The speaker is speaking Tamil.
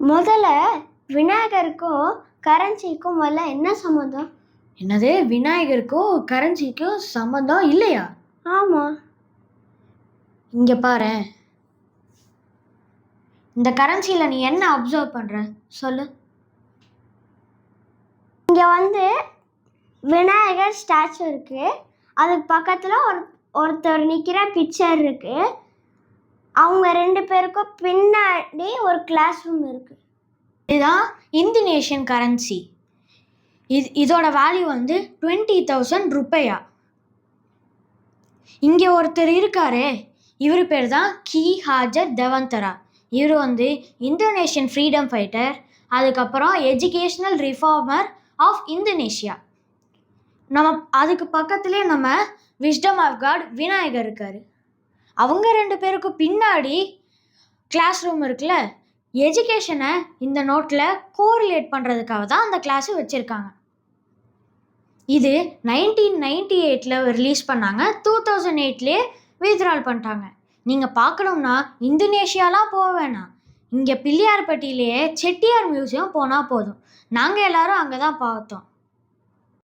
முதல்ல விநாயகருக்கும் கரன்சிக்கும் முதல்ல என்ன சம்மந்தம்? என்னது, விநாயகருக்கும் கரன்சிக்கும் சம்மந்தம் இல்லையா? ஆமாம். இங்கே பாரு, இந்த கரன்சியில் நீ என்ன அப்சர்வ் பண்ணுற சொல்லு. இங்கே விநாயகர் ஸ்டாச்சு இருக்குது. அதுக்கு பக்கத்தில் ஒருத்தர் நிற்கிற பிக்சர் இருக்குது. அவங்க 2 பேருக்கும் பின்னாடி ஒரு கிளாஸ் ரூம் இருக்குது. இதுதான் இந்தோனேஷியன் கரன்சி. இதோட வேல்யூ 20,000 ரூபாயா. இங்கே ஒருத்தர் இருக்காரு, இவர் பேர் தான் கி ஹாஜர் தேவந்தரா. இவர் இந்தோனேஷியன் ஃப்ரீடம் ஃபைட்டர், அதுக்கப்புறம் எஜுகேஷ்னல் ரிஃபார்மர் ஆஃப் இந்தோனேஷியா. அதுக்கு பக்கத்துலேயே நம்ம விஸ்டம் ஆஃப் காட் விநாயகர் இருக்கார். அவங்க 2 பேருக்கும் பின்னாடி கிளாஸ் ரூம் இருக்குல்ல, எஜுகேஷனை இந்த நோட்டில் கோரிலேட் பண்ணுறதுக்காக தான் அந்த கிளாஸு வச்சுருக்காங்க. இது 1998 ரிலீஸ் பண்ணாங்க. 2008 வித்ட்ரால் பண்ணிட்டாங்க. நீங்கள் பார்க்கணும்னா இந்தோனேஷியாலாம் போக வேணாம், இங்கே பிள்ளையார்பட்டியிலேயே செட்டியார் மியூசியம் போனால் போதும். நாங்கள் எல்லோரும் அங்கே தான் பார்த்தோம்.